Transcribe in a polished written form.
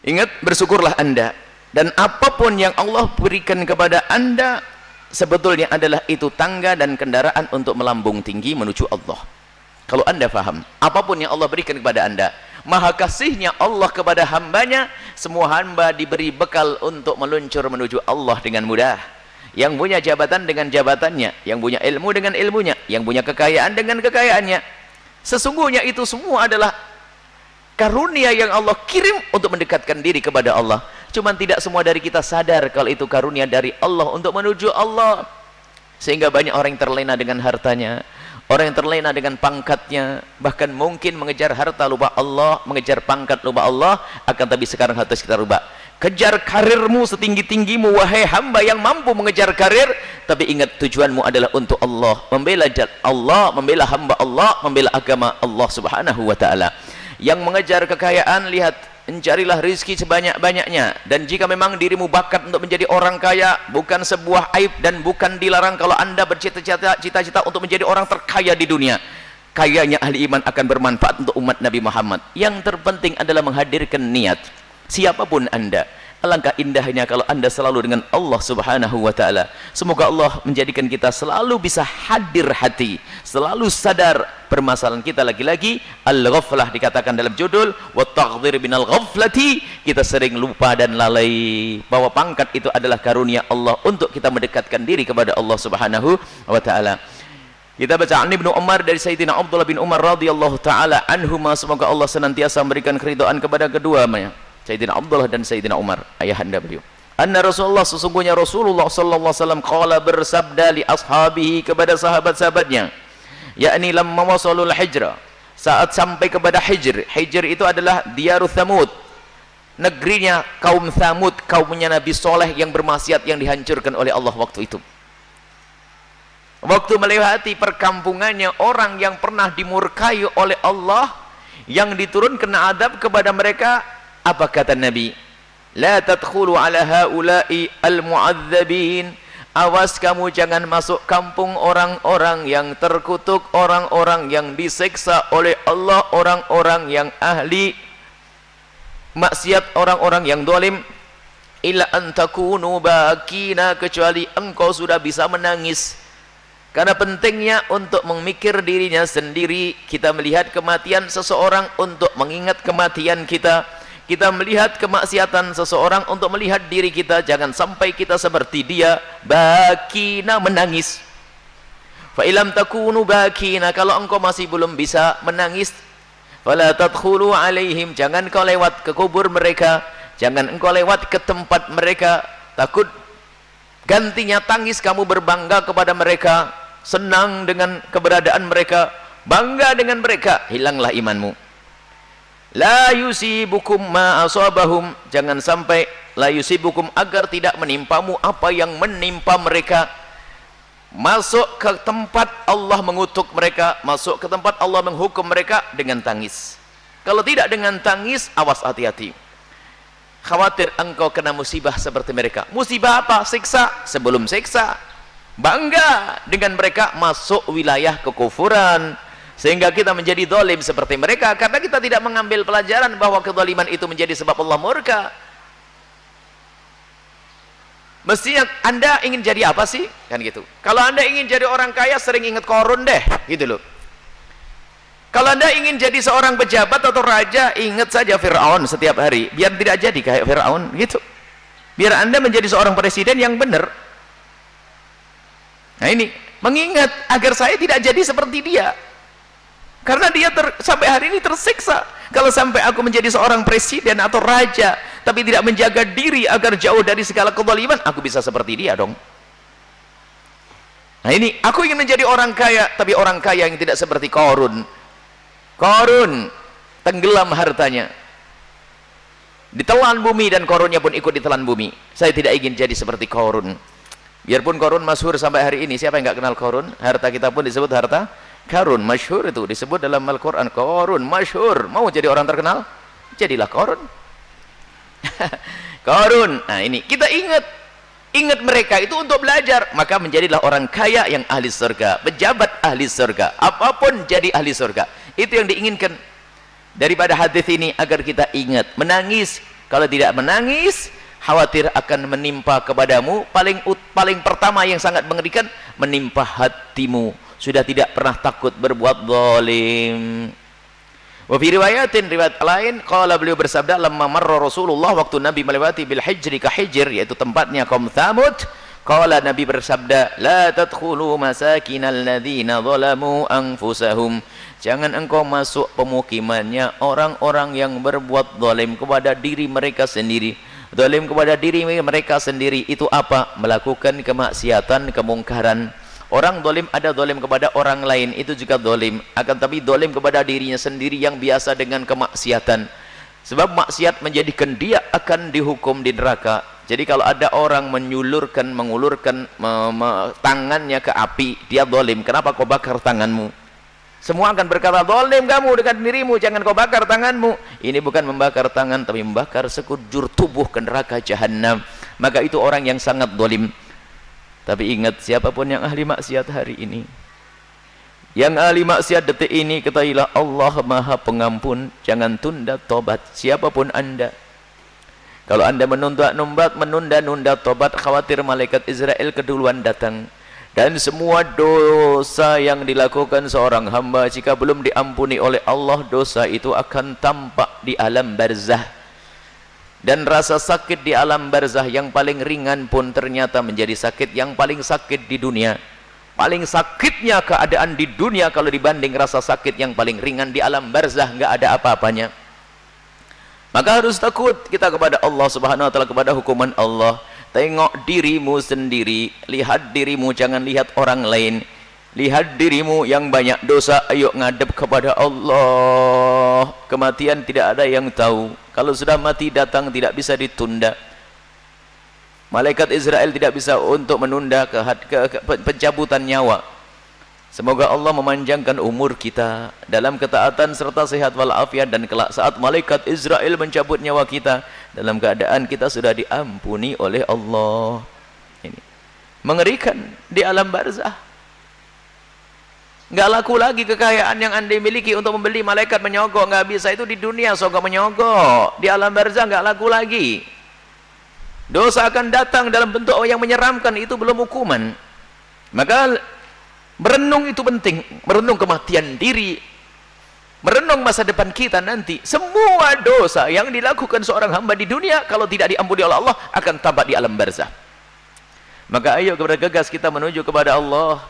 Ingat, bersyukurlah Anda, dan apapun yang Allah berikan kepada Anda sebetulnya adalah itu tangga dan kendaraan untuk melambung tinggi menuju Allah. Kalau Anda faham, apapun yang Allah berikan kepada Anda, maha kasihnya Allah kepada hambanya, semua hamba diberi bekal untuk meluncur menuju Allah dengan mudah. Yang punya jabatan dengan jabatannya, yang punya ilmu dengan ilmunya, yang punya kekayaan dengan kekayaannya. Sesungguhnya itu semua adalah karunia yang Allah kirim untuk mendekatkan diri kepada Allah. Cuman tidak semua dari kita sadar kalau itu karunia dari Allah untuk menuju Allah. Sehingga banyak orang yang terlena dengan hartanya, orang yang terlena dengan pangkatnya, bahkan mungkin mengejar harta lupa Allah, mengejar pangkat lupa Allah. Akan tapi sekarang harus kita rubah. Kejar karirmu setinggi-tinggimu, wahai hamba yang mampu mengejar karir, tapi ingat tujuanmu adalah untuk Allah, membela Allah, membela hamba Allah, membela agama Allah subhanahu wa ta'ala. Yang mengejar kekayaan, lihat, mencarilah rizki sebanyak-banyaknya. Dan jika memang dirimu bakat untuk menjadi orang kaya, bukan sebuah aib dan bukan dilarang kalau Anda bercita-cita untuk menjadi orang terkaya di dunia. Kayanya ahli iman akan bermanfaat untuk umat Nabi Muhammad. Yang terpenting adalah menghadirkan niat. Siapapun Anda, alangkah indahnya kalau Anda selalu dengan Allah subhanahu wa ta'ala. Semoga Allah menjadikan kita selalu bisa hadir hati, selalu sadar permasalahan kita. Lagi-lagi al-ghaflah dikatakan dalam judul wa taghdhir binal ghaflati. Kita sering lupa dan lalai bahwa pangkat itu adalah karunia Allah untuk kita mendekatkan diri kepada Allah subhanahu wa ta'ala. Kita baca an Ibnu Umar dari Sayyidina Abdullah bin Umar radhiyallahu taala anhuma, semoga Allah senantiasa memberikan keridhaan kepada keduanya, Sayyidina Abdullah dan Sayyidina Umar, ayahanda beliau. Anna Rasulullah, sesungguhnya Rasulullah sallallahu alaihi wasallam qala, bersabda li ashabihi, kepada sahabat-sahabatnya, yakni lamma wasalul hijra, saat sampai kepada Hijr. Hijr itu adalah Diyarut Thamud, negerinya kaum Thamud, kaumnya Nabi Soleh yang bermaksiat, yang dihancurkan oleh Allah waktu itu. Waktu melewati perkampungannya orang yang pernah dimurkai oleh Allah, yang diturunkan adab kepada mereka, apa kata Nabi? La tadkhulu ala haula'i al-mu'adzabin. Awas kamu jangan masuk kampung orang-orang yang terkutuk, orang-orang yang disiksa oleh Allah, orang-orang yang ahli maksiat, orang-orang yang zalim. Illa an takunu bakina, kecuali engkau sudah bisa menangis. Karena pentingnya untuk memikir dirinya sendiri. Kita melihat kematian seseorang untuk mengingat kematian kita. Kita melihat kemaksiatan seseorang untuk melihat diri kita. Jangan sampai kita seperti dia, bakina, menangis. Fa ilam takunu bakina, kalau engkau masih belum bisa menangis, fala tadkhulu alaihim, jangan kau lewat ke kubur mereka, jangan engkau lewat ke tempat mereka. Takut gantinya tangis kamu berbangga kepada mereka, senang dengan keberadaan mereka, bangga dengan mereka, hilanglah imanmu. La yusibukum ma asabahum, jangan sampai la yusibukum, agar tidak menimpamu apa yang menimpa mereka. Masuk ke tempat Allah mengutuk mereka, masuk ke tempat Allah menghukum mereka dengan tangis. Kalau tidak dengan tangis, awas, hati-hati. Khawatir engkau kena musibah seperti mereka. Musibah apa? Siksa. Sebelum siksa, bangga dengan mereka, masuk wilayah kekufuran, sehingga kita menjadi zalim seperti mereka, karena kita tidak mengambil pelajaran bahwa kezaliman itu menjadi sebab Allah murka. Mestinya Anda ingin jadi apa sih? Kan gitu. Kalau Anda ingin jadi orang kaya, sering ingat Qarun deh, gitu loh. Kalau Anda ingin jadi seorang pejabat atau raja, ingat saja Fir'aun setiap hari, biar tidak jadi kayak Fir'aun, gitu. Biar Anda menjadi seorang presiden yang benar. Nah ini, mengingat agar saya tidak jadi seperti dia. Karena dia sampai hari ini tersiksa. Kalau sampai aku menjadi seorang presiden atau raja, tapi tidak menjaga diri agar jauh dari segala kezaliman, aku bisa seperti dia dong. Nah ini, aku ingin menjadi orang kaya, tapi orang kaya yang tidak seperti Qarun. Qarun tenggelam hartanya, ditelan bumi, dan Qarunnya pun ikut ditelan bumi. Saya tidak ingin jadi seperti Qarun. Biarpun Qarun masyhur sampai hari ini, siapa yang nggak kenal Qarun? Harta kita pun disebut harta Qarun, masyhur, itu disebut dalam Al-Quran. Qarun masyhur. Mau jadi orang terkenal? Jadilah Qarun. Qarun. Nah ini, kita ingat mereka itu untuk belajar, maka menjadilah orang kaya yang ahli surga, pejabat ahli surga, apapun jadi ahli surga. Itu yang diinginkan daripada hadis ini, agar kita ingat, menangis Kalau tidak menangis, khawatir akan menimpa kepadamu. Paling pertama yang sangat mengerikan, menimpa hatimu. Sudah tidak pernah takut berbuat zalim. Wa fi riwayatin, riwayat lain, qala, beliau bersabda, lamma marra Rasulullah, waktu Nabi melewati bil hijri, ka Hijr, yaitu tempatnya kaum Thamud, qala, Nabi bersabda, la tadkhulu masakinal ladzina zalamu anfusahum, jangan engkau masuk pemukimannya orang-orang yang berbuat zalim kepada diri mereka sendiri. Zalim kepada diri mereka sendiri itu apa? Melakukan kemaksiatan, kemungkaran. Orang zalim ada zalim kepada orang lain, itu juga zalim. Akan tapi zalim kepada dirinya sendiri yang biasa dengan kemaksiatan. Sebab maksiat menjadikan dia akan dihukum di neraka. Jadi kalau ada orang mengulurkan tangannya ke api, dia zalim. Kenapa kau bakar tanganmu? Semua akan berkata, zalim kamu dekat dirimu, jangan kau bakar tanganmu. Ini bukan membakar tangan, tapi membakar sekujur tubuh ke neraka jahanam. Maka itu orang yang sangat zalim. Tapi ingat, siapapun yang ahli maksiat hari ini, yang ahli maksiat detik ini, ketahuilah Allah Maha Pengampun. Jangan tunda tobat, siapapun anda. Kalau anda menunda-nunda tobat, khawatir malaikat Israel keduluan datang. Dan semua dosa yang dilakukan seorang hamba, jika belum diampuni oleh Allah, dosa itu akan tampak di alam barzah. Dan rasa sakit di alam barzah yang paling ringan pun ternyata menjadi sakit yang paling sakit di dunia. Paling sakitnya keadaan di dunia kalau dibanding rasa sakit yang paling ringan di alam barzah, nggak ada apa-apanya. Maka harus takut kita kepada Allah Subhanahu wa taala, kepada hukuman Allah. Tengok dirimu sendiri, lihat dirimu, jangan lihat orang lain. Lihat dirimu yang banyak dosa, ayo ngadep kepada Allah. Kematian tidak ada yang tahu. Kalau sudah mati datang tidak bisa ditunda. Malaikat Israel tidak bisa untuk menunda pencabutan nyawa. Semoga Allah memanjangkan umur kita dalam ketaatan serta sehat walafiat, dan kelak saat malaikat Israel mencabut nyawa kita dalam keadaan kita sudah diampuni oleh Allah. Ini mengerikan di alam barzah. Nggak laku lagi kekayaan yang anda miliki untuk membeli malaikat menyogok, nggak bisa. Itu di dunia sogok menyogok, di alam barzah nggak laku lagi. Dosa akan datang dalam bentuk yang menyeramkan, itu belum hukuman. Maka merenung itu penting, merenung kematian diri, merenung masa depan kita nanti. Semua dosa yang dilakukan seorang hamba di dunia, kalau tidak diampuni oleh Allah, akan tampak di alam barzah. Maka ayo bergegas kita menuju kepada Allah.